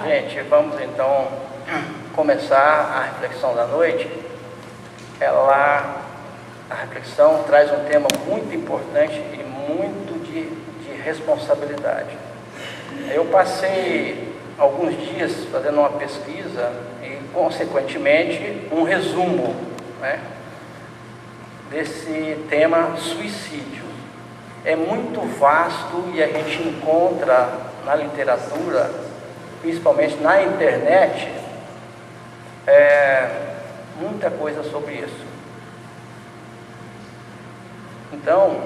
Gente, vamos então começar a reflexão da noite. A reflexão traz um tema muito importante e muito de responsabilidade. Eu passei alguns dias fazendo uma pesquisa e, consequentemente, um resumo, desse tema suicídio. É muito vasto e a gente encontra na literatura, principalmente na internet, muita coisa sobre isso. Então,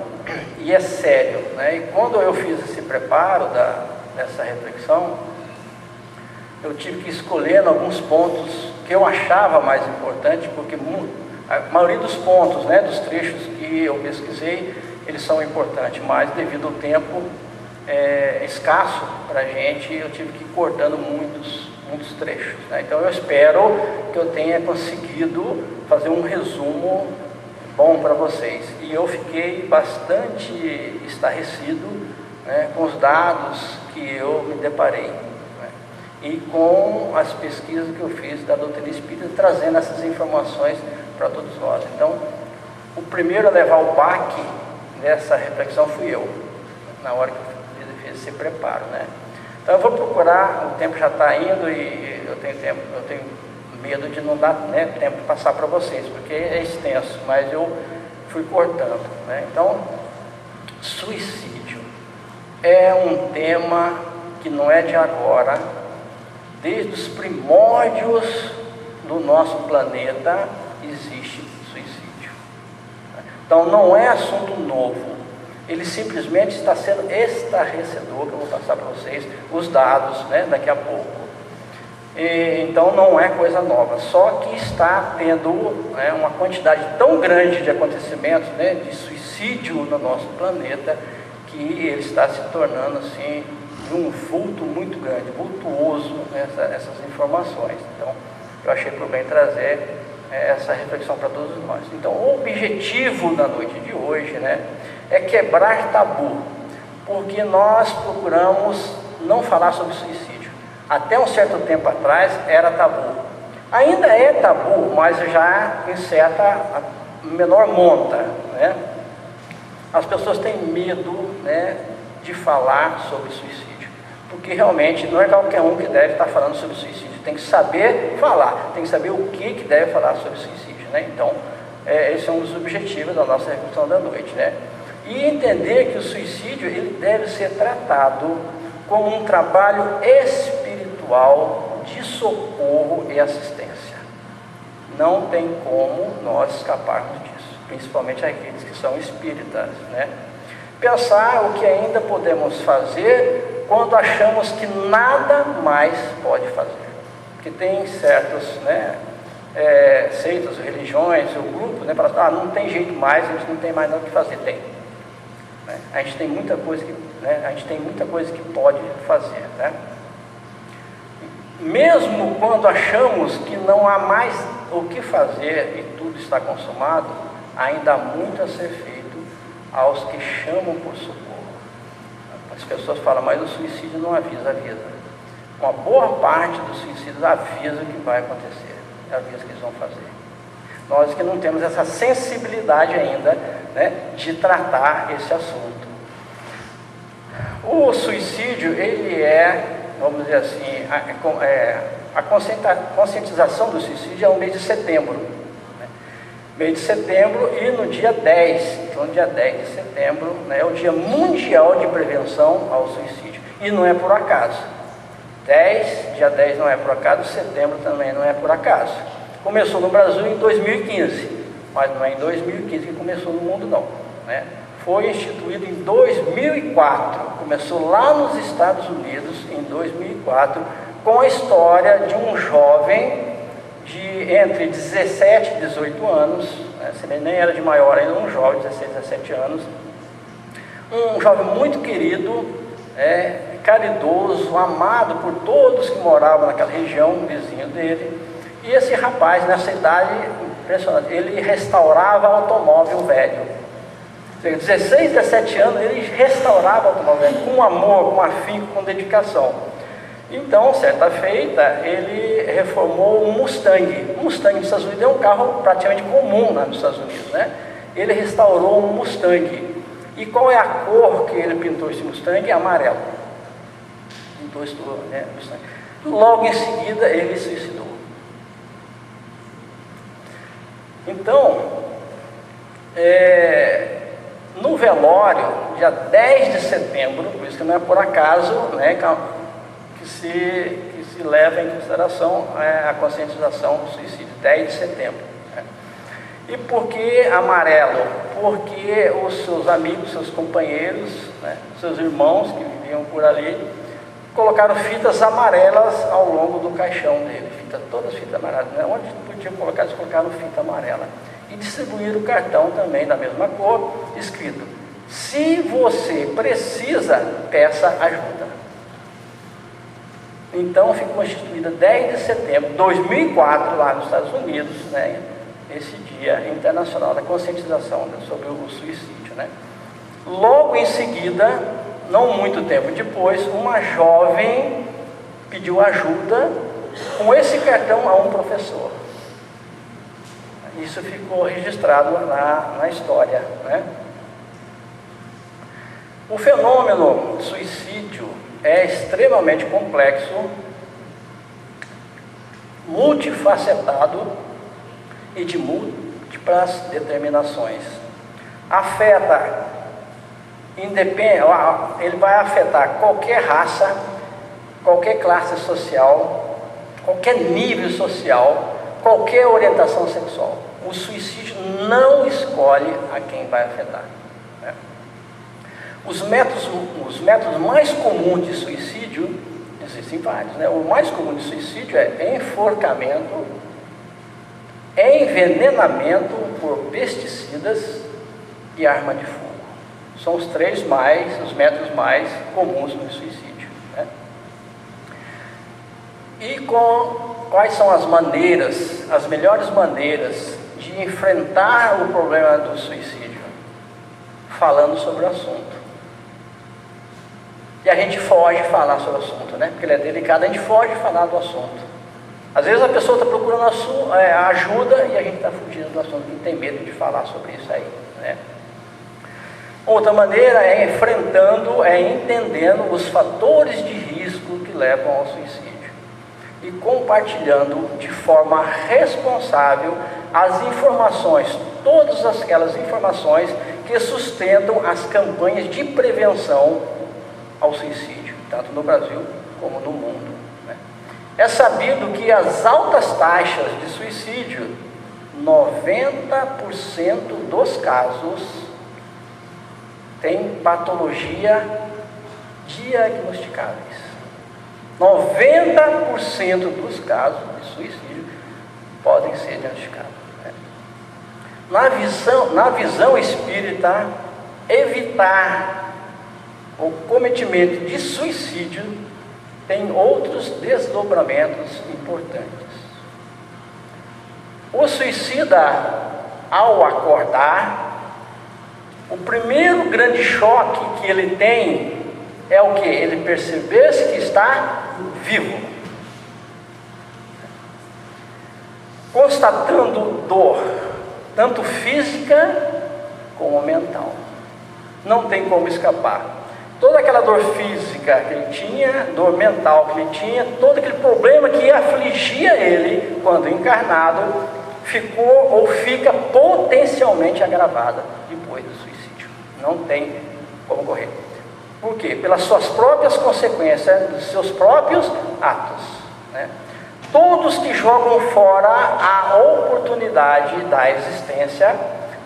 e é sério, E quando eu fiz esse preparo dessa reflexão, eu tive que escolher alguns pontos que eu achava mais importante, porque a maioria dos pontos, dos trechos que eu pesquisei, eles são importantes, mas devido ao tempo escasso para a gente, eu tive que ir cortando muitos trechos. Então eu espero que eu tenha conseguido fazer um resumo bom para vocês. E eu fiquei bastante estarrecido com os dados que eu me deparei, e com as pesquisas que eu fiz da doutrina espírita, trazendo essas informações para todos nós. Então, o primeiro a levar o baque nessa reflexão fui eu, na hora que eu fiz esse preparo, Então eu vou procurar, o tempo já está indo e eu tenho medo de não dar tempo de passar para vocês, porque é extenso, mas eu fui cortando, Então, suicídio é um tema que não é de agora. Desde os primórdios do nosso planeta existe suicídio. Então não é assunto novo, ele simplesmente está sendo estarrecedor, que eu vou passar para vocês os dados daqui a pouco. Então não é coisa nova, só que está tendo uma quantidade tão grande de acontecimentos, de suicídio no nosso planeta, que ele está se tornando assim de um vulto muito grande, vultuoso, essas informações. Então, eu achei por bem trazer essa reflexão para todos nós. Então, o objetivo da noite de hoje, é quebrar tabu, porque nós procuramos não falar sobre suicídio. Até um certo tempo atrás era tabu. Ainda é tabu, mas já em certa menor monta, As pessoas têm medo, de falar sobre suicídio, porque realmente não é qualquer um que deve estar falando sobre suicídio, tem que saber falar, tem que saber o que deve falar sobre suicídio, Então, esse é um dos objetivos da nossa reflexão da noite, E entender que o suicídio, ele deve ser tratado como um trabalho espiritual de socorro e assistência. Não tem como nós escaparmos disso, principalmente aqueles que são espíritas, Pensar o que ainda podemos fazer quando achamos que nada mais pode fazer. Porque tem certos, seitas, religiões, o grupo, para não tem jeito mais, a gente não tem mais nada o que fazer. Tem. A gente tem muita coisa que pode fazer, Mesmo quando achamos que não há mais o que fazer e tudo está consumado, ainda há muito a ser feito aos que chamam por socorro. As pessoas falam, mas o suicídio não avisa. Uma boa parte dos suicídios avisa o que vai acontecer, avisa o que eles vão fazer. Nós que não temos essa sensibilidade ainda, de tratar esse assunto. O suicídio, ele vamos dizer assim, a conscientização do suicídio é o mês de setembro. Mês de setembro, e no dia 10, então no dia 10 de setembro, é o Dia Mundial de Prevenção ao Suicídio. E não é por acaso. Dia 10 não é por acaso, setembro também não é por acaso. Começou no Brasil em 2015, mas não é em 2015 que começou no mundo não. Foi instituído em 2004, começou lá nos Estados Unidos em 2004, com a história de um jovem entre 17 e 18 anos, se nem era de maior ainda, um jovem de 16, 17 anos, um jovem muito querido, caridoso, amado por todos que moravam naquela região, vizinho dele. E esse rapaz, nessa idade impressionante, ele restaurava automóvel velho. 16, 17 anos, ele restaurava automóvel velho com amor, com afinco, com dedicação. Então, certa feita, ele reformou um Mustang. O Mustang nos Estados Unidos é um carro praticamente comum lá nos Estados Unidos, né? Ele restaurou um Mustang. E qual é a cor que ele pintou esse Mustang? Amarelo. Pintou isso, né, Mustang. Logo em seguida, ele se suicidou. Então, no velório, dia 10 de setembro, por isso que não é por acaso, né, que se leva em consideração a conscientização do suicídio, 10 de setembro. Né? E por que amarelo? Porque os seus amigos, seus companheiros, né, seus irmãos que viviam por ali, colocaram fitas amarelas ao longo do caixão dele, todas fitas amarelas, né? Onde podiam colocar, eles colocaram fita amarela. E distribuíram o cartão também da mesma cor, escrito: se você precisa, peça ajuda. Então ficou instituída 10 de setembro de 2004, lá nos Estados Unidos, né, esse Dia Internacional da Conscientização, né, sobre o suicídio. Né? Logo em seguida, não muito tempo depois, uma jovem pediu ajuda com esse cartão a um professor. Isso ficou registrado na história. Né? O fenômeno suicídio é extremamente complexo, multifacetado e de múltiplas determinações. Ele vai afetar qualquer raça, qualquer classe social, qualquer nível social, qualquer orientação sexual. O suicídio não escolhe a quem vai afetar. Né? Os métodos mais comuns de suicídio, existem vários, né? O mais comum de suicídio é enforcamento, envenenamento por pesticidas e arma de fogo. São os métodos mais comuns no suicídio. Né? E quais são as melhores maneiras de enfrentar o problema do suicídio? Falando sobre o assunto. E a gente foge de falar sobre o assunto, né? Porque ele é delicado, a gente foge de falar do assunto. Às vezes a pessoa está procurando ajuda e a gente está fugindo do assunto, e tem medo de falar sobre isso aí, né? Outra maneira é entendendo os fatores de risco que levam ao suicídio e compartilhando de forma responsável as informações, todas aquelas informações que sustentam as campanhas de prevenção ao suicídio, tanto no Brasil como no mundo. Né? É sabido que as altas taxas de suicídio, 90% dos casos, têm patologia diagnosticáveis. 90% dos casos de suicídio podem ser diagnosticados. Né? Na visão espírita, evitar o cometimento de suicídio tem outros desdobramentos importantes. O suicida, ao acordar, o primeiro grande choque que ele tem é o que? Ele perceber-se que está vivo, constatando dor, tanto física como mental. Não tem como escapar. Toda aquela dor física que ele tinha, dor mental que ele tinha, todo aquele problema que afligia ele quando encarnado, ficou ou fica potencialmente agravada depois do suicídio. Não tem como correr. Por quê? Pelas suas próprias consequências, dos seus próprios atos. Né? Todos que jogam fora a oportunidade da existência,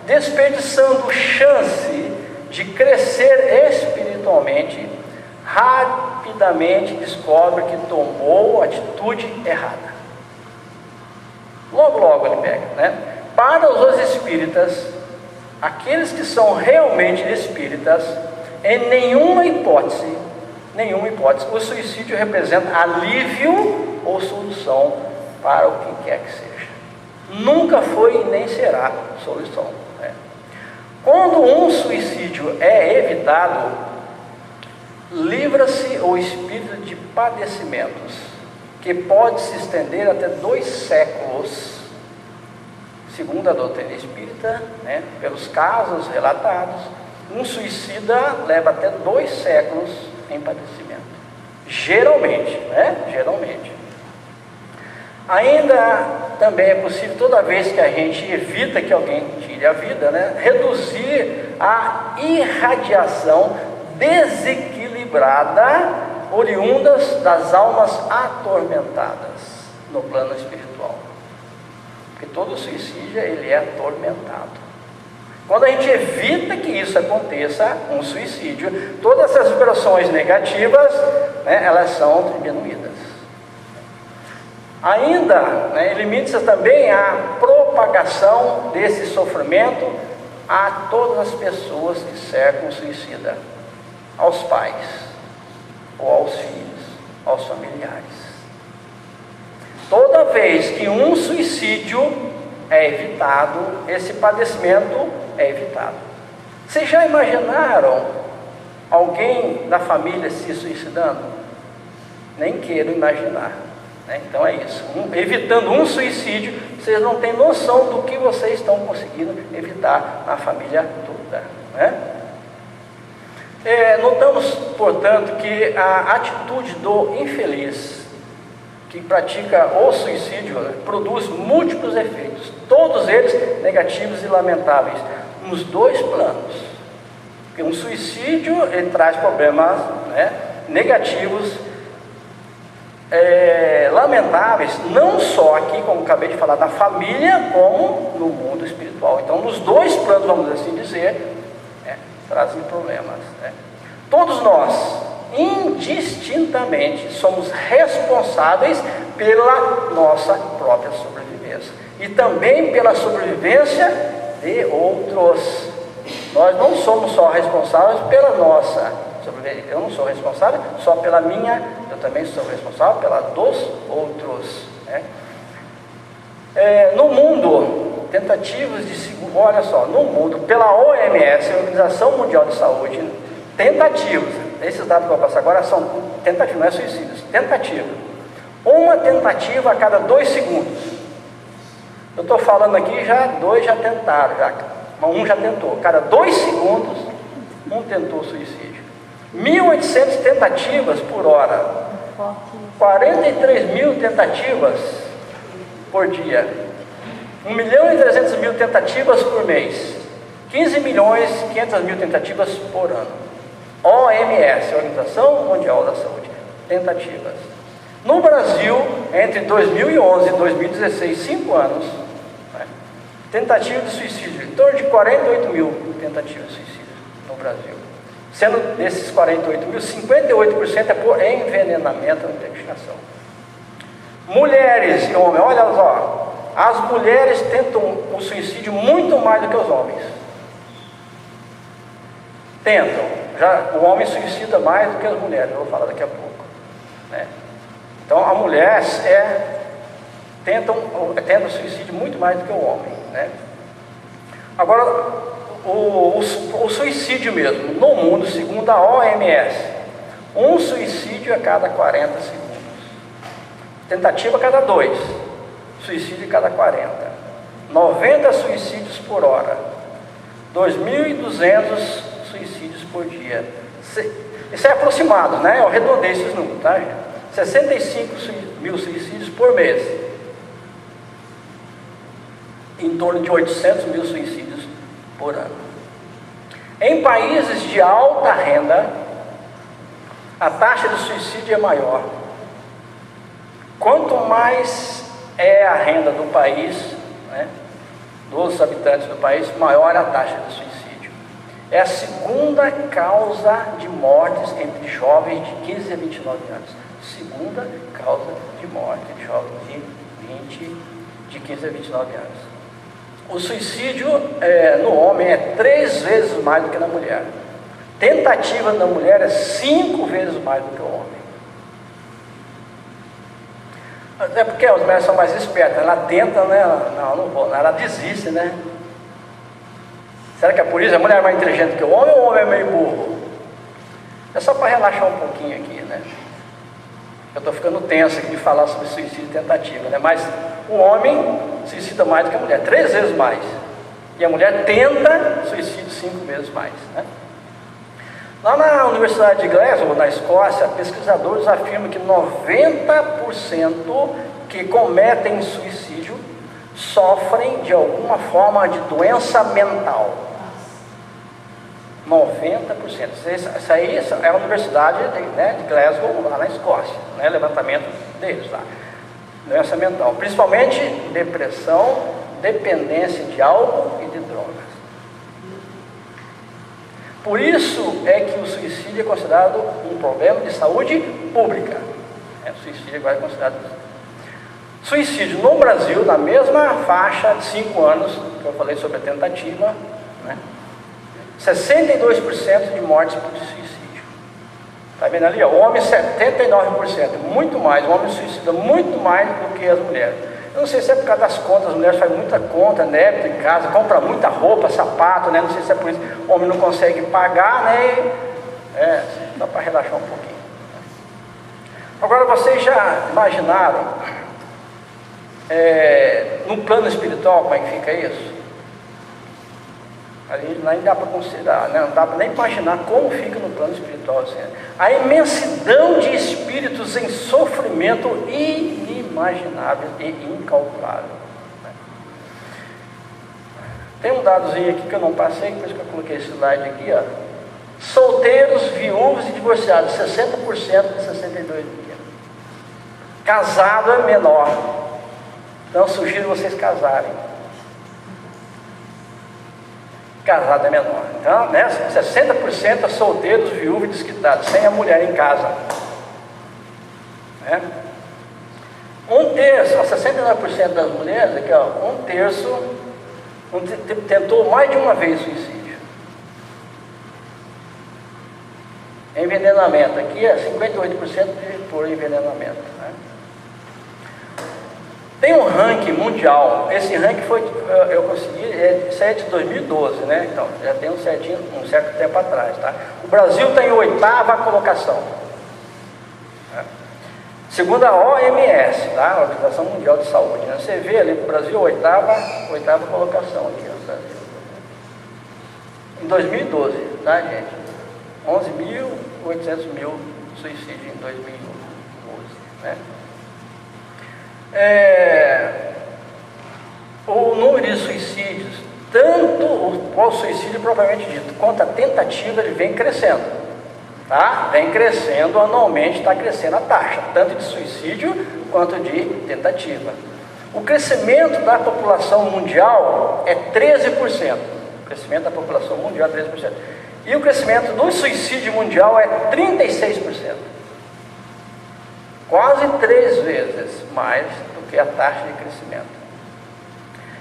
desperdiçando chance de crescer espiritualmente, rapidamente descobre que tomou a atitude errada. Logo ele pega, né? Para os espíritas, aqueles que são realmente espíritas, em nenhuma hipótese, o suicídio representa alívio ou solução para o que quer que seja. Nunca foi e nem será solução. Né? Quando um suicídio é evitado, livra-se o espírito de padecimentos, que pode se estender até 2 séculos, segundo a doutrina espírita, né, pelos casos relatados. Um suicida leva até 2 séculos em padecimento, geralmente, né? Geralmente. Ainda também é possível, toda vez que a gente evita que alguém tire a vida, né, reduzir a irradiação desequilibrada oriundas das almas atormentadas no plano espiritual. Porque todo suicídio, ele é atormentado. Quando a gente evita que isso aconteça, um suicídio, todas essas vibrações negativas, né, elas são diminuídas. Ainda, né, limita-se também a propagação desse sofrimento a todas as pessoas que cercam o suicida, aos pais, ou aos filhos, aos familiares. Toda vez que um suicídio é evitado, esse padecimento é evitado. Vocês já imaginaram alguém da família se suicidando? Nem quero imaginar, né? Então é isso, evitando um suicídio, vocês não têm noção do que vocês estão conseguindo evitar na família toda, né? Notamos, portanto, que a atitude do infeliz que pratica o suicídio, né, produz múltiplos efeitos, todos eles negativos e lamentáveis, nos 2 planos. Porque um suicídio, ele traz problemas, né, negativos, lamentáveis, não só aqui, como acabei de falar, na família, como no mundo espiritual. Então, nos 2 planos, vamos assim dizer, trazem problemas, né? Todos nós, indistintamente, somos responsáveis pela nossa própria sobrevivência e também pela sobrevivência de outros. Nós não somos só responsáveis pela nossa sobrevivência. Eu não sou responsável só pela minha, eu também sou responsável pela dos outros, né? No mundo, tentativas de olha só, no mundo, pela OMS, a Organização Mundial de Saúde, tentativas, esses dados que eu vou passar agora são tentativas, não é suicídios, tentativa. Uma tentativa a cada 2 segundos. Eu estou falando aqui, 2 já tentaram, um já tentou. Cada 2 segundos, um tentou suicídio. 1.800 tentativas por hora. 43 mil tentativas por dia. 1.300.000 tentativas por mês. 15.500.000 tentativas por ano. OMS, Organização Mundial da Saúde, tentativas. No Brasil, entre 2011 e 2016, 5 anos, né, tentativa de suicídio, em torno de 48 mil tentativas de suicídio no Brasil. Sendo desses 48 mil, 58% é por envenenamento ou intoxicação. Mulheres e homens, olha só, as mulheres tentam o suicídio muito mais do que os homens. Tentam. Já o homem suicida mais do que as mulheres, eu vou falar daqui a pouco, né? Então a mulher tenta o suicídio muito mais do que o homem, né? Agora, o suicídio mesmo, no mundo, segundo a OMS, um suicídio a cada 40 segundos, tentativa a cada 2, suicídio a cada 40, 90 suicídios por hora, 2.200 suicídios por dia. Isso é aproximado, né? Eu arredondei esses números, tá, gente? 65 mil suicídios por mês. Em torno de 800 mil suicídios por ano. Em países de alta renda, a taxa de suicídio é maior. Quanto mais é a renda do país, né, dos habitantes do país, maior é a taxa de suicídio. É a segunda causa de mortes entre jovens de 15 a 29 anos. Segunda causa de morte entre jovens de 15 a 29 anos. O suicídio no homem é 3 vezes mais do que na mulher. Tentativa na mulher é 5 vezes mais do que o homem. É porque as mulheres são mais espertas, ela tenta, né? Não vou, ela desiste, né? Será que é por isso? A mulher é mais inteligente que o homem ou o homem é meio burro? É só para relaxar um pouquinho aqui, né? Eu estou ficando tenso aqui de falar sobre suicídio e tentativa, né? Mas o homem suicida mais do que a mulher, 3 vezes mais. E a mulher tenta suicídio 5 vezes mais, né? Lá na Universidade de Glasgow, na Escócia, pesquisadores afirmam que 90% que cometem suicídio sofrem de alguma forma de doença mental. 90%. Isso aí é a Universidade de Glasgow, lá na Escócia, né? Levantamento deles lá. Doença mental, principalmente depressão, dependência de álcool e de drogas. Por isso é que o suicídio é considerado um problema de saúde pública. O suicídio agora é considerado. Suicídio no Brasil, na mesma faixa de 5 anos que eu falei sobre a tentativa, né? 62% de mortes por suicídio. Está vendo ali? O homem 79%, muito mais. O homem suicida muito mais do que as mulheres. Eu não sei se é por causa das contas, as mulheres fazem muita conta, débito em casa, compra muita roupa, sapato, né? Não sei se é por isso. O homem não consegue pagar, né? Dá para relaxar um pouquinho. Agora, vocês já imaginaram, no plano espiritual, como é que fica isso? Ali nem dá para considerar, né? Não dá para nem imaginar como fica no plano espiritual assim. A imensidão de espíritos em sofrimento inimaginável e incalculável, né? Tem um dadozinho aqui que eu não passei, por isso que eu coloquei esse slide aqui, ó. Solteiros, viúvos e divorciados, 60% de 62 dias. Casado é menor. Então sugiro vocês casarem. Casado é menor. Então, né, 60% é solteiros, viúvos e desquitados, sem a mulher em casa, né? 1/3, 69% das mulheres, aqui, ó, 1/3 tentou mais de uma vez suicídio. Envenenamento, aqui é 58% por envenenamento, né? Tem um ranking mundial, esse ranking eu consegui, isso é de 2012, né? Então, já tem um certo tempo atrás, tá? O Brasil está em 8ª colocação, né? Segundo a OMS, tá? A Organização Mundial de Saúde, né? Você vê ali, o Brasil, 8ª colocação aqui, no Brasil. Em 2012, tá, gente? 11.800 mil suicídios em 2012, né? O número de suicídios, tanto o suicídio propriamente dito, quanto a tentativa, ele vem crescendo, tá? Vem crescendo anualmente, está crescendo a taxa, tanto de suicídio quanto de tentativa. O crescimento da população mundial é 13%. O crescimento da população mundial é 13%. E o crescimento do suicídio mundial é 36%. Quase 3 vezes mais do que a taxa de crescimento.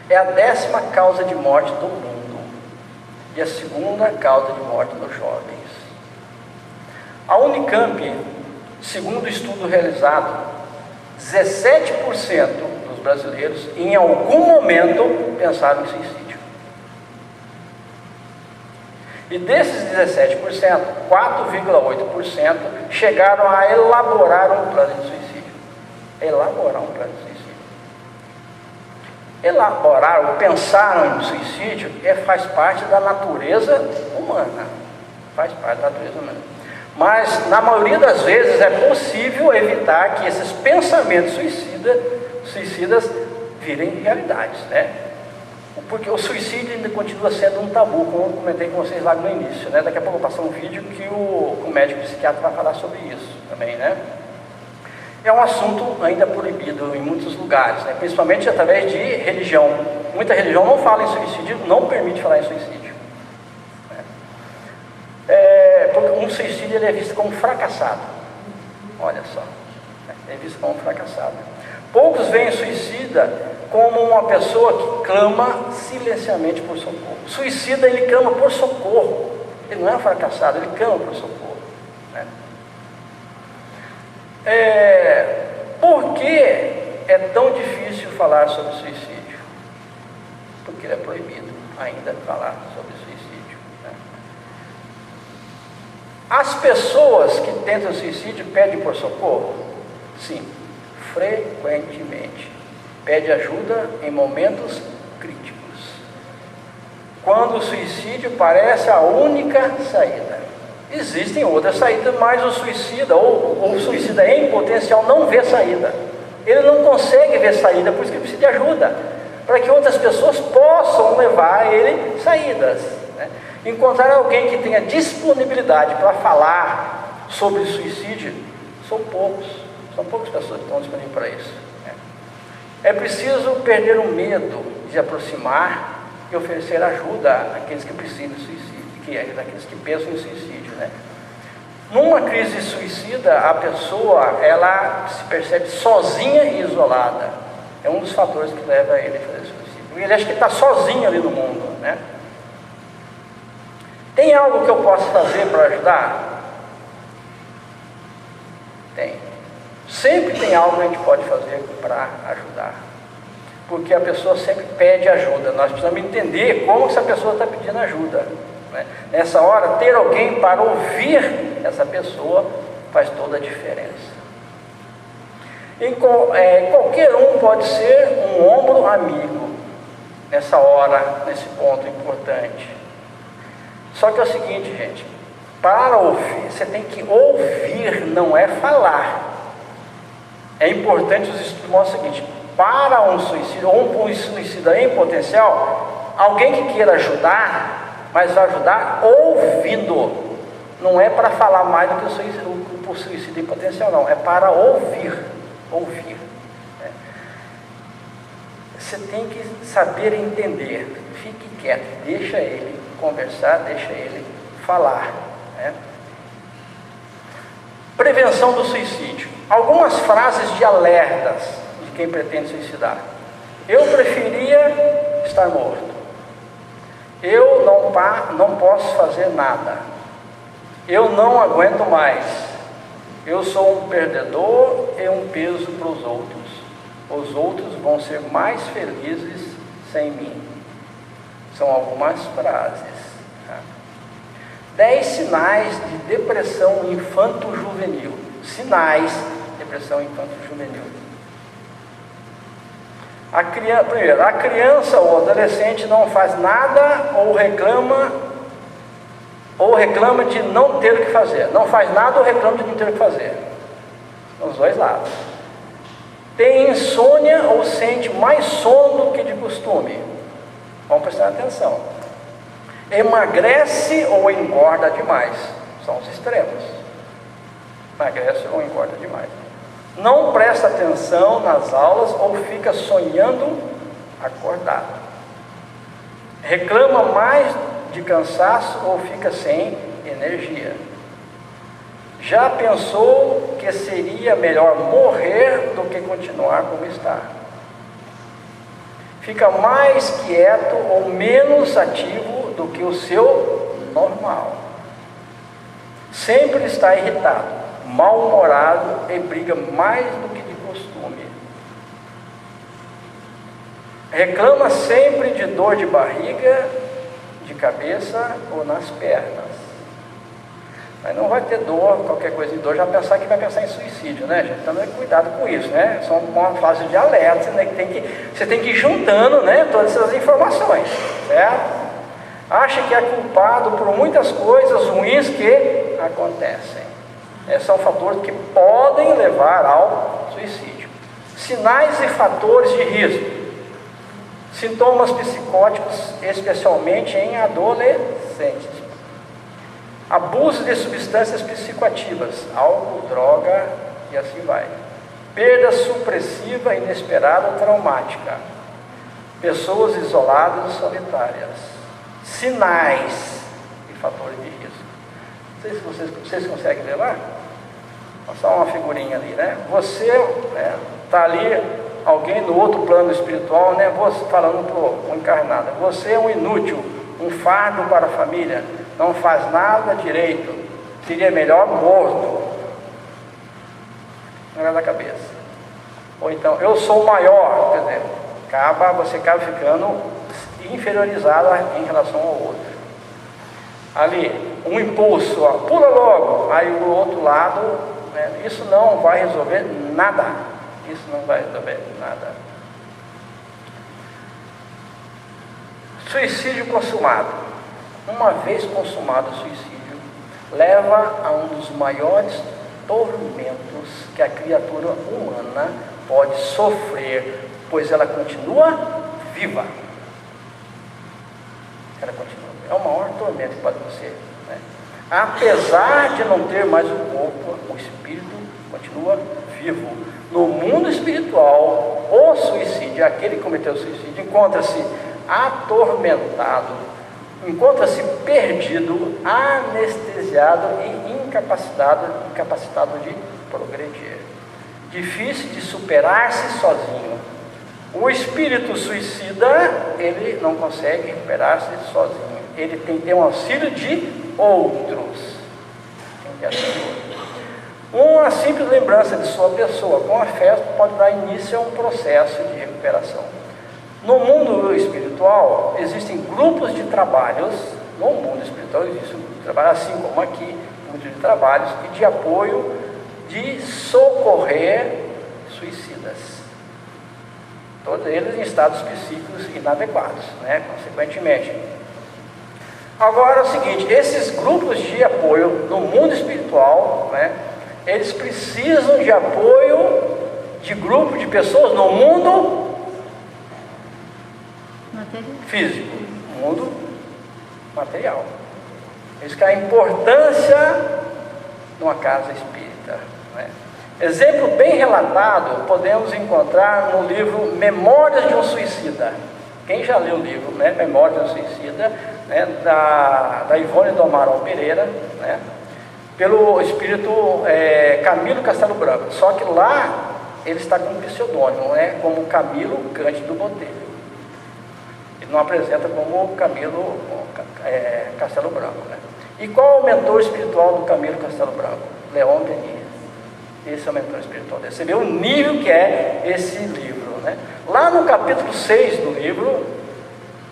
É a 10ª causa de morte do mundo e a 2ª causa de morte dos jovens. A Unicamp, segundo o estudo realizado, 17% dos brasileiros em algum momento pensaram em suicídio. E desses 17%, 4,8% chegaram a elaborar um plano de suicídio. Elaborar um plano de suicídio. Elaborar ou pensar em suicídio faz parte da natureza humana. Faz parte da natureza humana. Mas, na maioria das vezes, é possível evitar que esses pensamentos suicidas virem realidades, né? Porque o suicídio ainda continua sendo um tabu, como eu comentei com vocês lá no início, né? Daqui a pouco eu vou passar um vídeo que o médico psiquiatra vai falar sobre isso também, né? É um assunto ainda proibido em muitos lugares, né? Principalmente através de religião. Muita religião não fala em suicídio, não permite falar em suicídio, né? Porque um suicídio ele é visto como fracassado. Olha só, é visto como fracassado. Poucos veem o suicida como uma pessoa que clama silenciosamente por socorro. O suicida, ele clama por socorro. Ele não é um fracassado, ele clama por socorro, né? Por que é tão difícil falar sobre suicídio? Porque é proibido ainda falar sobre suicídio, né? As pessoas que tentam suicídio pedem por socorro? Sim, frequentemente. Pede ajuda em momentos críticos. Quando o suicídio parece a única saída. Existem outras saídas, mas o suicida, ou o suicida em potencial, não vê saída. Ele não consegue ver saída, por isso que ele precisa de ajuda, para que outras pessoas possam levar a ele saídas, né? Encontrar alguém que tenha disponibilidade para falar sobre suicídio, são poucas pessoas que estão disponíveis para isso, né? É preciso perder o medo de aproximar e oferecer ajuda àqueles que precisam de suicídio, daqueles que pensam em suicídio, né? Numa crise suicida, a pessoa, ela se percebe sozinha e isolada. É um dos fatores que leva ele a fazer suicídio. Ele acha que está sozinho ali no mundo, né? Tem algo que eu posso fazer para ajudar? Tem. Sempre tem algo que a gente pode fazer para ajudar. Porque a pessoa sempre pede ajuda. Nós precisamos entender como essa pessoa está pedindo ajuda, né? Nessa hora, ter alguém para ouvir essa pessoa faz toda a diferença. Qualquer um pode ser um ombro amigo nessa hora, nesse ponto importante. Só que é o seguinte, gente, para ouvir, você tem que ouvir, não é falar. É importante os estudos mostram o seguinte: para um suicídio ou um suicida em potencial, alguém que queira ajudar, mas vai ajudar ouvindo. Não é para falar mais do que o suicida em potencial, não. É para ouvir. Né? Você tem que saber entender. Fique quieto, deixa ele conversar, deixa ele falar, né? Prevenção do suicídio. Algumas frases de alertas de quem pretende suicidar. Eu preferia estar morto. Eu não posso fazer nada. Eu não aguento mais. Eu sou um perdedor e um peso para os outros. Os outros vão ser mais felizes sem mim. São algumas frases. 10 sinais de depressão infanto-juvenil. Sinais de depressão infanto-juvenil. Primeiro, a criança ou adolescente não faz nada ou reclama de não ter o que fazer. Não faz nada ou reclama de não ter o que fazer. Os dois lados. Tem insônia ou sente mais sono do que de costume. Vamos prestar atenção. Emagrece ou engorda demais. São os extremos. Emagrece ou engorda demais. Não presta atenção nas aulas ou fica sonhando acordado. Reclama mais de cansaço ou fica sem energia. Já pensou que seria melhor morrer do que continuar como está? Fica mais quieto ou menos ativo do que o seu normal. Sempre está irritado, mal-humorado e briga mais do que de costume. Reclama sempre de dor de barriga, de cabeça ou nas pernas. Mas não vai ter dor, qualquer coisa de dor, já pensar que vai pensar em suicídio, né, gente? Então, cuidado com isso, né? São uma fase de alerta, você tem que ir juntando, né, todas essas informações, certo? Acha que é culpado por muitas coisas ruins que acontecem. São fatores que podem levar ao suicídio. Sinais e fatores de risco. Sintomas psicóticos, especialmente em adolescentes. Abuso de substâncias psicoativas, álcool, droga e assim vai. Perda supressiva, inesperada ou traumática. Pessoas isoladas e solitárias. Sinais e fatores de risco. Não sei se vocês conseguem ver lá. Só uma figurinha ali, né? Você está ali, alguém no outro plano espiritual, né? Você falando para o encarnado. Você é um inútil, um fardo para a família. Não faz nada direito, seria melhor morto. Não é da cabeça. Ou então, eu sou maior, quer dizer, você acaba ficando inferiorizado em relação ao outro. Ali, um impulso, pula logo, aí o outro lado, né, isso não vai resolver nada. Isso não vai resolver nada. Suicídio consumado. Uma vez consumado o suicídio, leva a um dos maiores tormentos que a criatura humana pode sofrer, pois ela continua viva. Ela continua. É o maior tormento que pode acontecer, né? Apesar de não ter mais o corpo, o espírito continua vivo. No mundo espiritual, o suicídio, aquele que cometeu o suicídio, encontra-se atormentado, encontra-se perdido, anestesiado e incapacitado de progredir. Difícil de superar-se sozinho. O espírito suicida, ele não consegue recuperar-se sozinho. Ele tem que ter um auxílio de outros. Uma simples lembrança de sua pessoa com afeto pode dar início a um processo de recuperação. No mundo espiritual, existem grupos de trabalhos. No mundo espiritual existe um grupo de trabalho, assim como aqui, grupos de trabalhos e de apoio, de socorrer suicidas. Todos eles em estados psíquicos inadequados, né? Consequentemente. Agora é o seguinte, esses grupos de apoio no mundo espiritual, né, eles precisam de apoio de grupo de pessoas no mundo físico, no mundo material. Isso que é a importância de uma casa espírita, né? Exemplo bem relatado podemos encontrar no livro Memórias de um Suicida. Quem já leu o livro, né, Memórias de um Suicida, né, da Ivone do Amaral Pereira, né, pelo espírito Camilo Castelo Branco. Só que lá ele está com um pseudônimo, né, como Camilo Cândido Botelho. Ele não apresenta como Camilo Castelo Branco, né? E qual é o mentor espiritual do Camilo Castelo Branco? Leon Denis. Esse é o mentor espiritual dele. Você vê o nível que é esse livro, né? Lá no capítulo 6 do livro,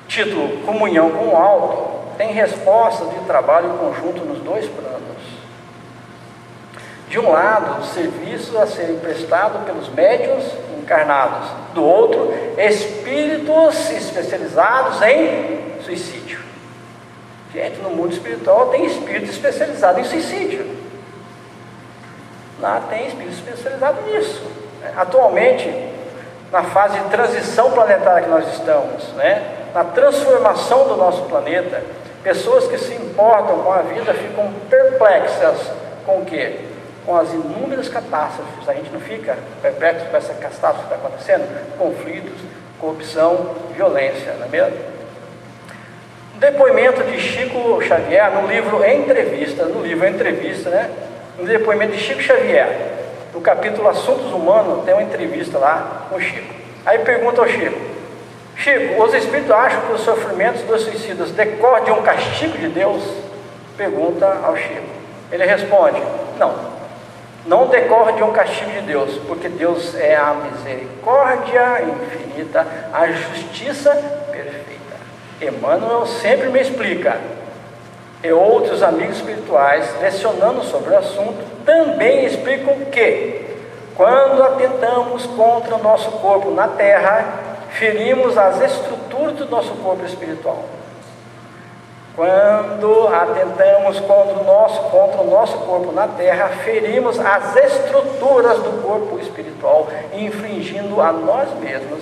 título Comunhão com o Alto, tem respostas de trabalho conjunto nos dois planos. De um lado, serviços a serem prestados pelos médiuns encarnados. Do outro, espíritos especializados em suicídio. Gente, no mundo espiritual tem espírito especializado em suicídio. Lá tem espírito especializado nisso. Atualmente, na fase de transição planetária que nós estamos, né, na transformação do nosso planeta, pessoas que se importam com a vida ficam perplexas com o quê? Com as inúmeras catástrofes. A gente não fica perplexo com essa catástrofe que está acontecendo? Conflitos, corrupção, violência, não é mesmo? Depoimento de Chico Xavier no livro Entrevista, né? No depoimento de Chico Xavier, no capítulo Assuntos Humanos, tem uma entrevista lá com o Chico. Aí pergunta ao Chico: Chico, os espíritos acham que os sofrimentos dos suicidas decorrem de um castigo de Deus? Pergunta ao Chico. Ele responde: não decorre de um castigo de Deus, porque Deus é a misericórdia infinita, a justiça perfeita. Emmanuel sempre me explica, e outros amigos espirituais, lecionando sobre o assunto, também explicam que, quando atentamos contra o nosso corpo na terra, ferimos as estruturas do nosso corpo espiritual. Quando atentamos contra o nosso corpo na terra, ferimos as estruturas do corpo espiritual, infligindo a nós mesmos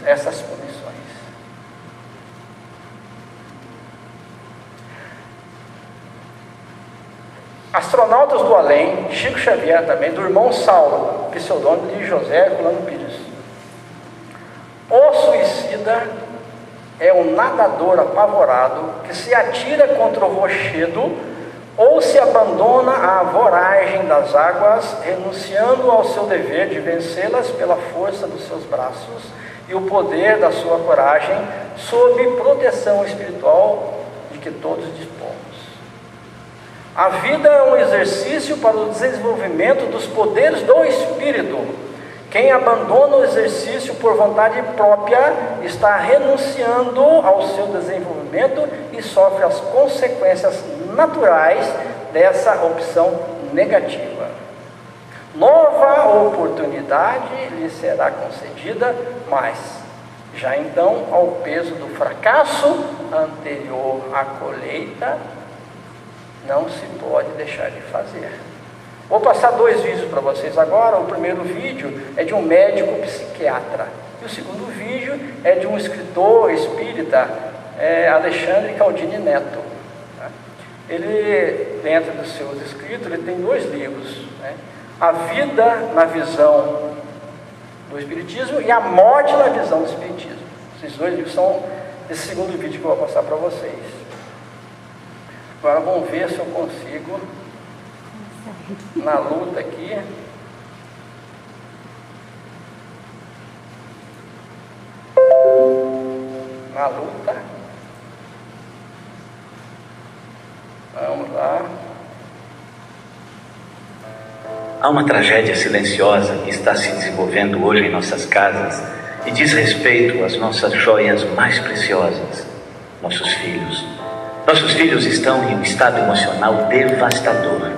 essas punições. Astronautas do Além, Chico Xavier também, do irmão Saulo, pseudônimo de José Herculano Pires. O suicida é um nadador apavorado que se atira contra o rochedo ou se abandona à voragem das águas, renunciando ao seu dever de vencê-las pela força dos seus braços e o poder da sua coragem, sob proteção espiritual de que todos dispomos. A vida é um exercício para o desenvolvimento dos poderes do espírito. Quem abandona o exercício por vontade própria está renunciando ao seu desenvolvimento e sofre as consequências naturais dessa opção negativa. nova oportunidade lhe será concedida, mas já então, ao peso do fracasso anterior à colheita, não se pode deixar de fazer. Vou passar 2 vídeos para vocês agora. O primeiro vídeo é de um médico psiquiatra, e o segundo vídeo é de um escritor espírita, Alexandre Caldini Neto. Ele, dentro dos seus escritos, ele tem 2 livros, A Vida na Visão do Espiritismo e A Morte na Visão do Espiritismo. Esses 2 livros são esse segundo vídeo que eu vou passar para vocês. Agora vamos ver se eu consigo, na luta aqui. Na luta. Vamos lá. Há uma tragédia silenciosa que está se desenvolvendo hoje em nossas casas e diz respeito às nossas joias mais preciosas, nossos filhos. Nossos filhos estão em um estado emocional devastador.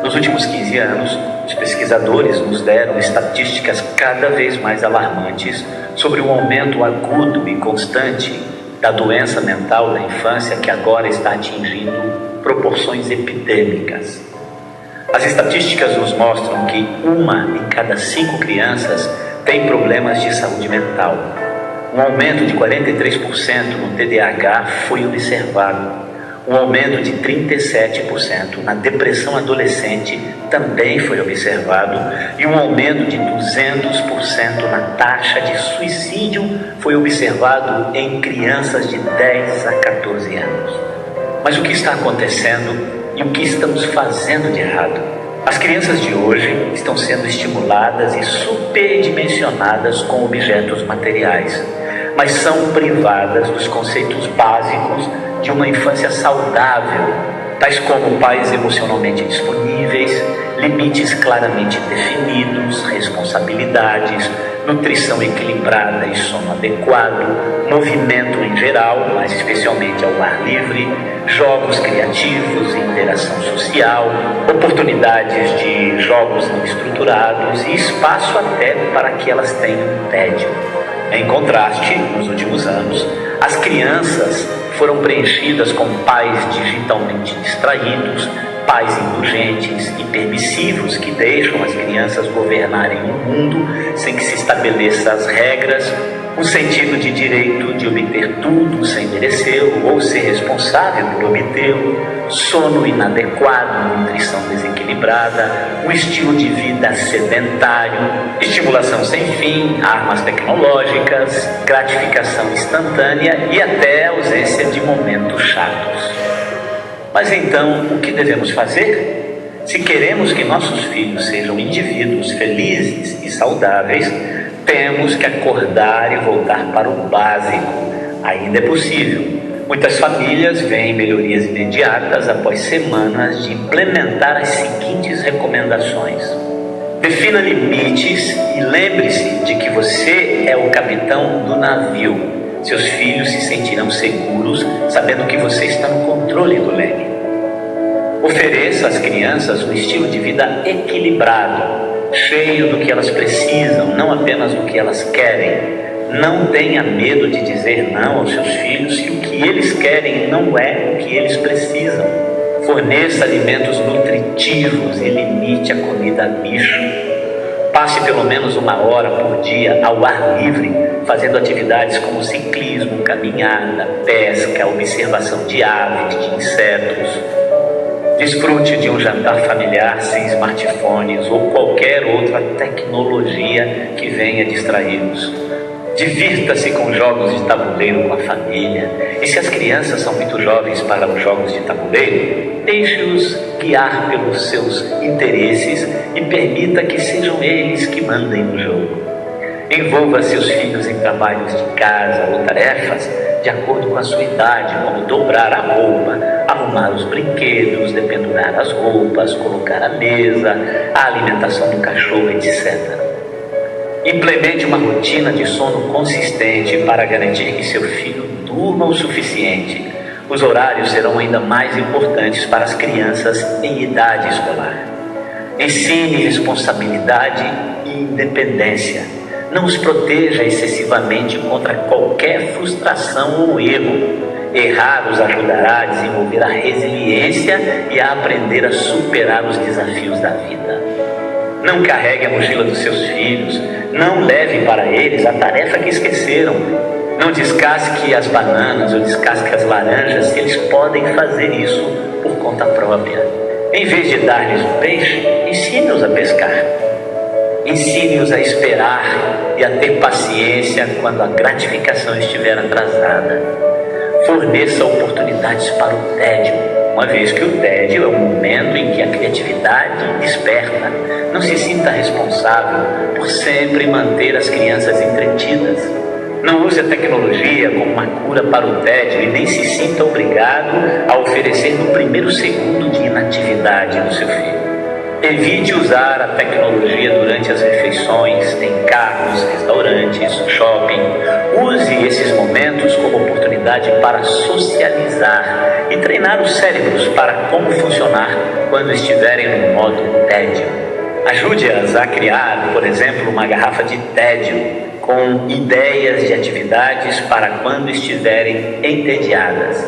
Nos últimos 15 anos, os pesquisadores nos deram estatísticas cada vez mais alarmantes sobre o aumento agudo e constante da doença mental da infância, que agora está atingindo proporções epidêmicas. As estatísticas nos mostram que 1 em cada 5 crianças tem problemas de saúde mental. Um aumento de 43% no TDAH foi observado. Um aumento de 37% na depressão adolescente também foi observado, e um aumento de 200% na taxa de suicídio foi observado em crianças de 10 a 14 anos. Mas o que está acontecendo e o que estamos fazendo de errado? As crianças de hoje estão sendo estimuladas e superdimensionadas com objetos materiais, mas são privadas dos conceitos básicos de uma infância saudável, tais como pais emocionalmente disponíveis, limites claramente definidos, responsabilidades, nutrição equilibrada e sono adequado, movimento em geral, mas especialmente ao ar livre, jogos criativos, interação social, oportunidades de jogos não estruturados e espaço até para que elas tenham tédio. Em contraste, nos últimos anos, as crianças foram preenchidas com pais digitalmente distraídos, pais indulgentes e permissivos que deixam as crianças governarem o mundo sem que se estabeleça as regras, um sentido de direito de obter tudo sem merecê-lo ou ser responsável por obtê-lo, sono inadequado, nutrição desequilibrada, um estilo de vida sedentário, estimulação sem fim, armas tecnológicas, gratificação instantânea e até ausência de momentos chatos. Mas então, o que devemos fazer? Se queremos que nossos filhos sejam indivíduos felizes e saudáveis, temos que acordar e voltar para o básico. Ainda é possível. Muitas famílias veem melhorias imediatas após semanas de implementar as seguintes recomendações. Defina limites e lembre-se de que você é o capitão do navio. Seus filhos se sentirão seguros sabendo que você está no controle do leme. Ofereça às crianças um estilo de vida equilibrado, cheio do que elas precisam, não apenas do que elas querem. Não tenha medo de dizer não aos seus filhos se o que eles querem não é o que eles precisam. Forneça alimentos nutritivos e limite a comida a bicho. Passe pelo menos 1 hora por dia ao ar livre, fazendo atividades como ciclismo, caminhada, pesca, observação de aves, de insetos. Desfrute de um jantar familiar sem smartphones ou qualquer outra tecnologia que venha distraí-los. Divirta-se com jogos de tabuleiro com a família. E se as crianças são muito jovens para os jogos de tabuleiro, deixe-os guiar pelos seus interesses e permita que sejam eles que mandem no jogo. Envolva seus filhos em trabalhos de casa ou tarefas de acordo com a sua idade, como dobrar a roupa, arrumar os brinquedos, dependurar as roupas, colocar a mesa, a alimentação do cachorro, etc. Implemente uma rotina de sono consistente para garantir que seu filho durma o suficiente. Os horários serão ainda mais importantes para as crianças em idade escolar. Ensine responsabilidade e independência. Não os proteja excessivamente contra qualquer frustração ou erro. Errar os ajudará a desenvolver a resiliência e a aprender a superar os desafios da vida. Não carregue a mochila dos seus filhos. Não leve para eles a tarefa que esqueceram. Não descasque as bananas ou descasque as laranjas se eles podem fazer isso por conta própria. Em vez de dar-lhes o peixe, ensine-os a pescar. Ensine-os a esperar e a ter paciência quando a gratificação estiver atrasada. Forneça oportunidades para o tédio, uma vez que o tédio é o momento em que a criatividade desperta. Não se sinta responsável por sempre manter as crianças entretidas. Não use a tecnologia como uma cura para o tédio e nem se sinta obrigado a oferecer no primeiro segundo de inatividade do seu filho. Evite usar a tecnologia durante as refeições, em carros, restaurantes, shopping. Use esses momentos como oportunidade para socializar e treinar os cérebros para como funcionar quando estiverem no modo tédio. Ajude-as a criar, por exemplo, uma garrafa de tédio com ideias de atividades para quando estiverem entediadas.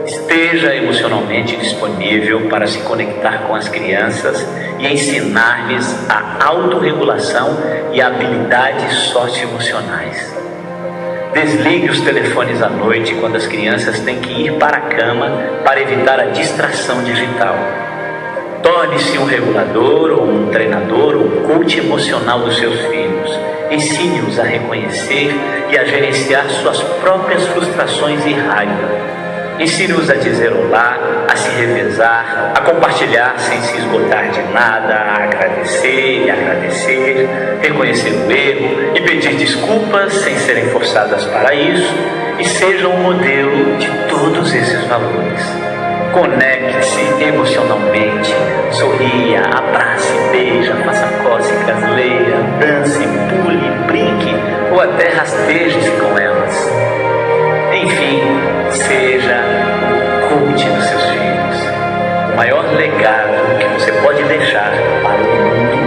Esteja emocionalmente disponível para se conectar com as crianças e ensinar-lhes a autorregulação e habilidades socioemocionais. Desligue os telefones à noite quando as crianças têm que ir para a cama para evitar a distração digital. Torne-se um regulador ou um treinador ou coach emocional dos seus filhos. Ensine-os a reconhecer e a gerenciar suas próprias frustrações e raiva. Ensine-os a dizer olá, a se revezar, a compartilhar sem se esgotar de nada, a agradecer e agradecer, reconhecer o erro e pedir desculpas sem serem forçadas para isso, e sejam um modelo de todos esses valores. Conecte-se emocionalmente, sorria, abrace, beija, faça cócegas, leia, dance, pule, brinque ou até rasteje-se com elas. Enfim, seja o coach dos seus filhos. O maior legado que você pode deixar para o mundo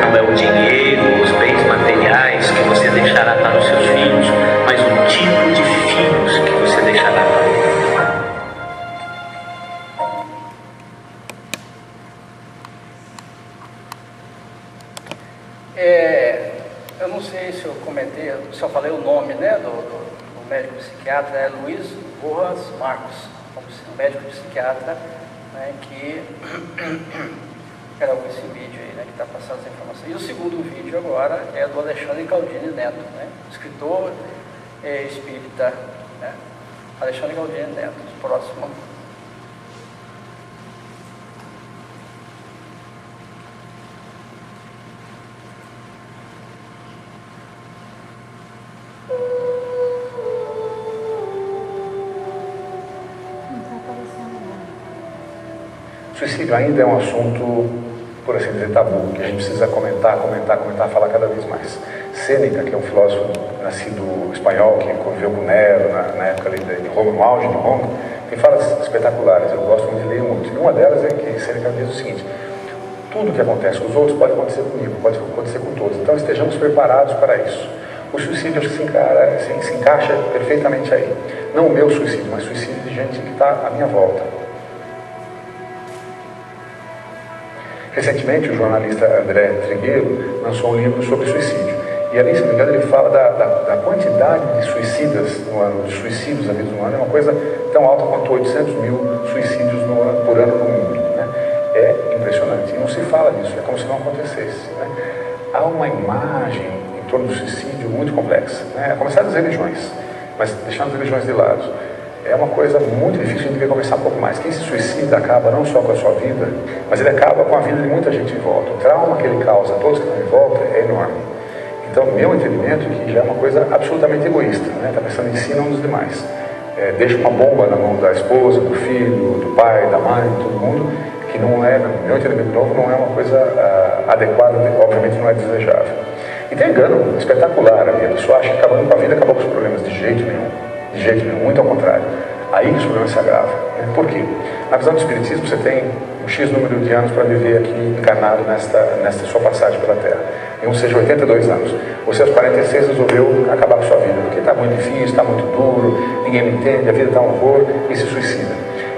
não é o dinheiro ou os bens materiais que você deixará para os seus filhos, mas o tipo de filhos que você deixará para eles. Eu não sei se eu comentei, se eu falei o nome, né, do médico psiquiatra, é Luiz Rojas Marcos, um médico psiquiatra, né, que gravou esse vídeo aí, né, que está passando essa informação. E o segundo vídeo agora é do Alexandre Galdini Neto, né, escritor espírita, né, Alexandre Galdini Neto, próximo. Suicídio ainda é um assunto, por assim dizer, tabu, que a gente precisa comentar, falar cada vez mais. Sêneca, que é um filósofo nascido espanhol, que conviveu com Nero na época ali de Roma, no auge de Roma, tem falas espetaculares, eu gosto muito de ler muito. E uma delas é que Sêneca diz o seguinte: tudo que acontece com os outros pode acontecer comigo, pode acontecer com todos, então estejamos preparados para isso. O suicídio acho que se encaixa perfeitamente aí. Não o meu suicídio, mas suicídio de gente que está à minha volta. Recentemente, o jornalista André Trigueiro lançou um livro sobre suicídio. E ali, se não me engano, ele fala da quantidade de suicidas no ano, de suicídios havidos no ano, é uma coisa tão alta quanto 800 mil suicídios por ano no mundo. Né? É impressionante. E não se fala disso, é como se não acontecesse. Né? Há uma imagem em torno do suicídio muito complexa, né? A começar das religiões, mas deixando as religiões de lado. É uma coisa muito difícil, a gente devia conversar um pouco mais. Quem se suicida acaba não só com a sua vida, mas ele acaba com a vida de muita gente em volta. O trauma que ele causa a todos que estão em volta é enorme. Então, meu entendimento é que já é uma coisa absolutamente egoísta, né? Está pensando em si, não nos demais. Deixa uma bomba na mão da esposa, do filho, do pai, da mãe, todo mundo, que não é, no meu entendimento novo, não é uma coisa adequada, obviamente não é desejável. E tem engano espetacular ali. A pessoa acha que acabando com a vida acabou com os problemas. De jeito nenhum, muito ao contrário. Aí que os problemas se agravam. Né? Por quê? Na visão do Espiritismo você tem X número de anos para viver aqui encarnado nesta sua passagem pela Terra. E um seja 82 anos. Você aos 46 resolveu acabar com a sua vida, porque está muito difícil, está muito duro, ninguém me entende, a vida está um horror, e se suicida.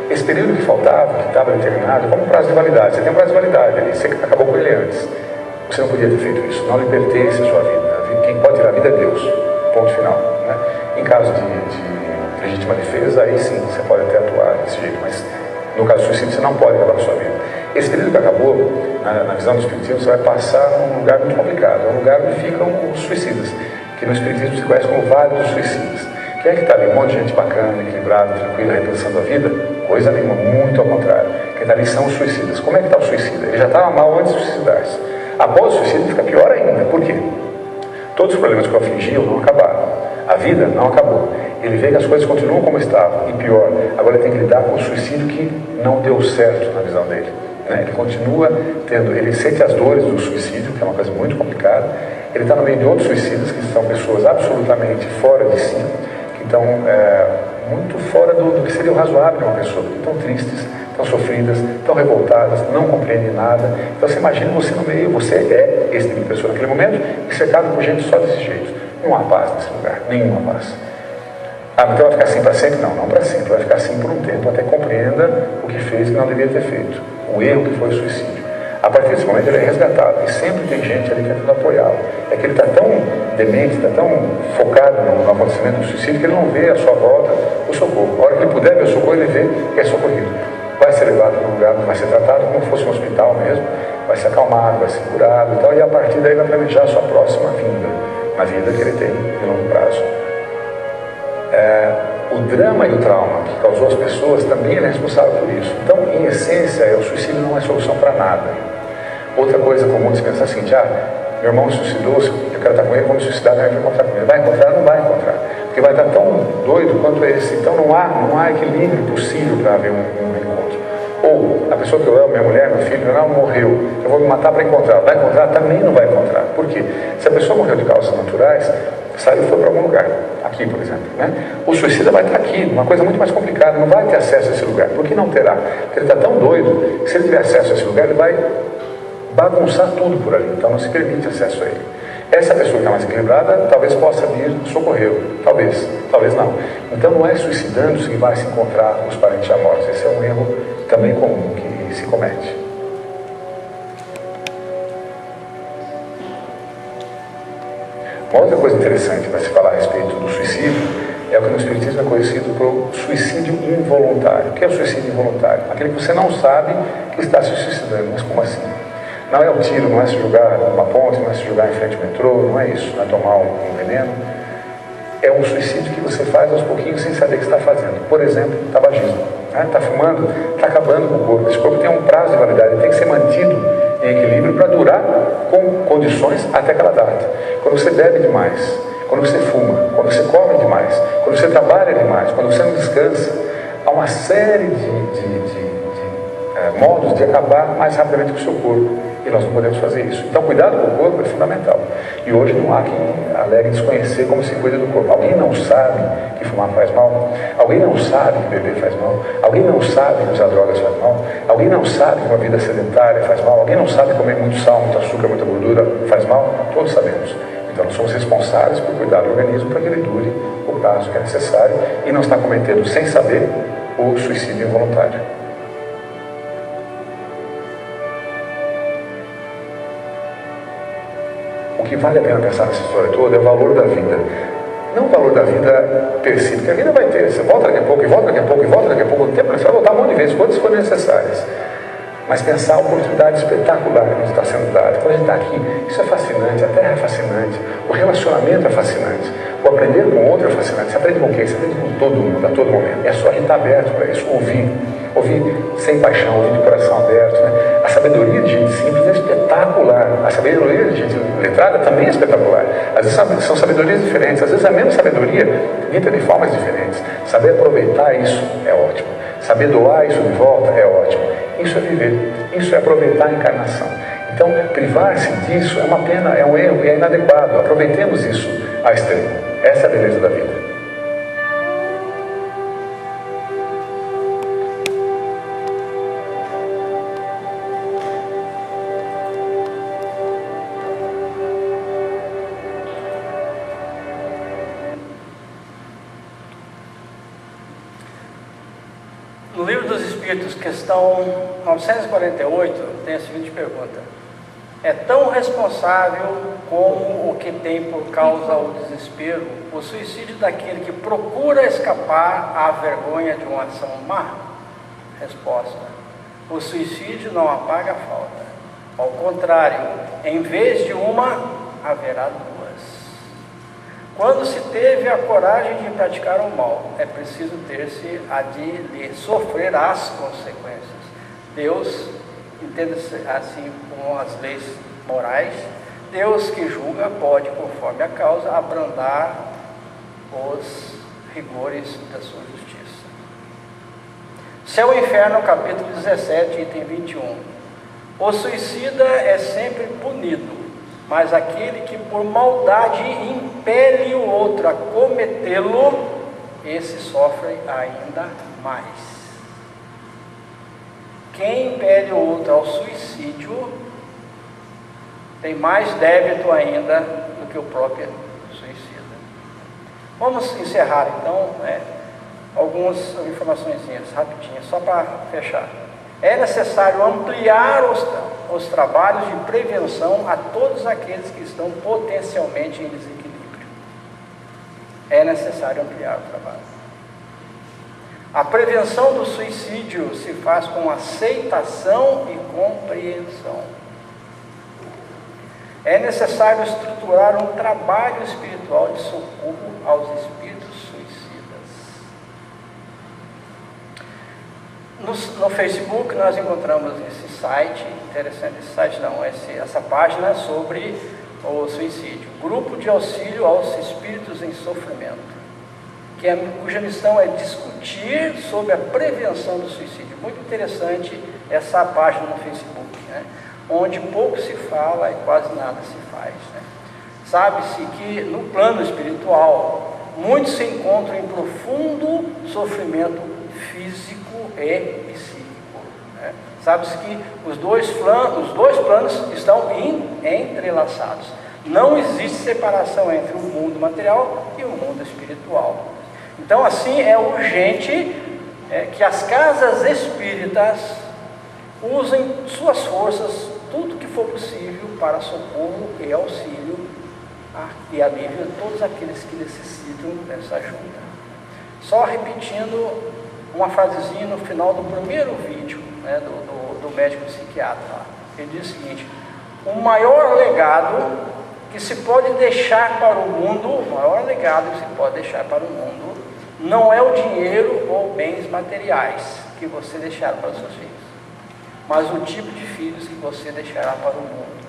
Esse período que faltava, que estava determinado, como um prazo de validade. Você tem um prazo de validade ali, você acabou com ele antes. Você não podia ter feito isso, não lhe pertence a sua vida. Quem pode tirar a vida é Deus, ponto final. Né? Em caso de legítima defesa, aí sim, você pode até atuar desse jeito, mas no caso do suicídio, você não pode acabar com a sua vida. Esse período que acabou, na visão do Espiritismo, você vai passar num lugar muito complicado. É um lugar onde ficam os suicidas, que no Espiritismo se conhece como Vale dos Suicidas. Quem é que está ali? Um monte de gente bacana, equilibrada, tranquila, repensando a vida? Coisa nenhuma, muito ao contrário. Quem está ali são os suicidas. Como é que está o suicida? Ele já estava mal antes de suicidar-se. Após o suicídio, fica pior ainda. Por quê? Todos os problemas que o afligiam não acabaram. A vida não acabou. Ele vê que as coisas continuam como estavam, e pior, agora ele tem que lidar com o suicídio que não deu certo na visão dele. Ele continua tendo, ele sente as dores do suicídio, que é uma coisa muito complicada. Ele está no meio de outros suicidas, que são pessoas absolutamente fora de si, que estão muito fora do que seria o razoável de uma pessoa, que estão tristes, estão sofridas, estão revoltadas, não compreendem nada. Então você imagina você no meio, você é esse tipo de pessoa naquele momento, e cercado por gente só desse jeito. Não há paz nesse lugar, nenhuma paz. Então vai ficar assim para sempre? Não, não para sempre. Vai ficar assim por um tempo, até compreenda o que fez e que não devia ter feito. O erro que foi o suicídio. A partir desse momento ele é resgatado. E sempre tem gente ali tentando apoiá-lo. É que ele está tão demente, está tão focado no acontecimento do suicídio, que ele não vê à sua volta o socorro. A hora que ele puder ver o socorro, ele vê que é socorrido. Vai ser levado para um lugar onde vai ser tratado como se fosse um hospital mesmo. Vai ser acalmado, vai ser curado e tal. E a partir daí vai planejar a sua próxima vinda. Uma vida que ele tem de longo prazo. O drama e o trauma que causou às pessoas também é responsável por isso. Então, em essência, o suicídio não é solução para nada. Outra coisa comum de se pensar assim, meu irmão suicidou, eu quero estar com ele, vou me suicidar, não vai encontrar com ele. Vai encontrar? Não vai encontrar. Porque vai estar tão doido quanto esse. Então não há equilíbrio possível para haver um encontro. Ou a pessoa que eu amo, minha mulher, meu filho, não morreu, eu vou me matar para encontrar. Vai encontrar? Também não vai encontrar. Por quê? Se a pessoa morreu de causas naturais, saiu e foi para algum lugar. Aqui, por exemplo. Né? O suicida vai estar aqui, uma coisa muito mais complicada, não vai ter acesso a esse lugar. Por que não terá? Porque ele está tão doido que se ele tiver acesso a esse lugar, ele vai bagunçar tudo por ali. Então não se permite acesso a ele. Essa pessoa que está mais equilibrada talvez possa vir socorrê-lo. Talvez, talvez não. Então não é suicidando-se que vai se encontrar os parentes já mortos. Esse é um erro também comum que se comete. Uma outra coisa interessante para se falar a respeito do suicídio é o que no Espiritismo é conhecido por suicídio involuntário. O que é o suicídio involuntário? Aquele que você não sabe que está se suicidando. Mas como assim? Não é o tiro, não é se jogar numa ponte, não é se jogar em frente ao metrô, não é isso, não é tomar um veneno. É um suicídio que você faz aos pouquinhos sem saber o que está fazendo. Por exemplo, tabagismo. Está fumando, está acabando com o corpo. Esse corpo tem um prazo de validade, ele tem que ser mantido em equilíbrio para durar com condições até aquela data. Quando você bebe demais, quando você fuma, quando você come demais, quando você trabalha demais, quando você não descansa, há uma série de modos de acabar mais rapidamente com o seu corpo. E nós não podemos fazer isso. Então, cuidado com o corpo é fundamental. E hoje não há quem alegue desconhecer como se cuida do corpo. Alguém não sabe que fumar faz mal? Alguém não sabe que beber faz mal? Alguém não sabe que usar drogas faz mal? Alguém não sabe que uma vida sedentária faz mal? Alguém não sabe que comer muito sal, muito açúcar, muita gordura faz mal? Todos sabemos. Então, nós somos responsáveis por cuidar do organismo para que ele dure o prazo que é necessário e não está cometendo, sem saber, o suicídio involuntário. O que vale a pena pensar nessa história toda é o valor da vida. Não o valor da vida per si, porque a vida vai ter. Você volta daqui a pouco, e volta daqui a pouco, e volta daqui a pouco. O tempo você vai voltar um monte de vezes, quantas forem necessárias. Mas pensar a oportunidade espetacular que nos está sendo dada. Quando a gente está aqui, isso é fascinante, a Terra é fascinante, o relacionamento é fascinante, o aprender com o outro é fascinante. Você aprende com quem? Você aprende com todo mundo, a todo momento. É só a gente estar aberto para isso, ouvir sem paixão, ouvir de coração aberto. Né? A sabedoria de gente simples é espetacular. A sabedoria de gente letrada também é espetacular. Às vezes são sabedorias diferentes, às vezes a mesma sabedoria dita de formas diferentes. Saber aproveitar isso é ótimo. Saber doar isso de volta é ótimo. Isso é viver, isso é aproveitar a encarnação. Então, privar-se disso é uma pena, é um erro e é inadequado. Aproveitemos isso a extremo. Essa é a beleza da vida. Espíritos, questão 948, tem a seguinte pergunta: é tão responsável como o que tem por causa o desespero o suicídio daquele que procura escapar à vergonha de uma ação má? Resposta: o suicídio não apaga a falta. Ao contrário, em vez de uma, haverá duas. Quando se teve a coragem de praticar o mal, é preciso ter-se a de lhe sofrer as consequências. Deus, entenda-se assim como as leis morais, Deus que julga pode, conforme a causa, abrandar os rigores da sua justiça. Céu e Inferno, capítulo 17, item 21. O suicida é sempre punido, mas aquele que por maldade impele o outro a cometê-lo, esse sofre ainda mais. Quem impele o outro ao suicídio tem mais débito ainda do que o próprio suicida. Vamos encerrar então, algumas informações rapidinhas, só para fechar. É necessário ampliar os trabalhos de prevenção a todos aqueles que estão potencialmente em desequilíbrio. É necessário ampliar o trabalho. A prevenção do suicídio se faz com aceitação e compreensão. É necessário estruturar um trabalho espiritual de socorro aos espíritos suicidas. No Facebook nós encontramos esse site, interessante esse site não, essa página sobre o suicídio, Grupo de Auxílio aos Espíritos em Sofrimento, cuja missão é discutir sobre a prevenção do suicídio. Muito interessante essa página no Facebook, onde pouco se fala e quase nada se faz. Sabe-se que no plano espiritual, muitos se encontram em profundo sofrimento físico e psíquico. Sabe-se que os dois planos estão entrelaçados. Não existe separação entre o mundo material e o mundo espiritual. Então, assim, é urgente que as casas espíritas usem suas forças, tudo que for possível, para socorro e auxílio e alívio a todos aqueles que necessitam dessa ajuda. Só repetindo uma frasezinha no final do primeiro vídeo, do médico psiquiatra. Ele diz o seguinte: o maior legado que se pode deixar para o mundo, não é o dinheiro ou bens materiais que você deixar para os seus filhos, mas o tipo de filhos que você deixará para o mundo.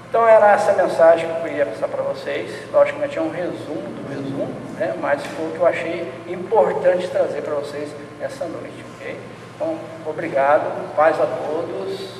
Então era essa mensagem que eu queria passar para vocês. Logicamente é um resumo do resumo, mas foi o que eu achei importante trazer para vocês essa noite, ok? Então, obrigado, paz a todos.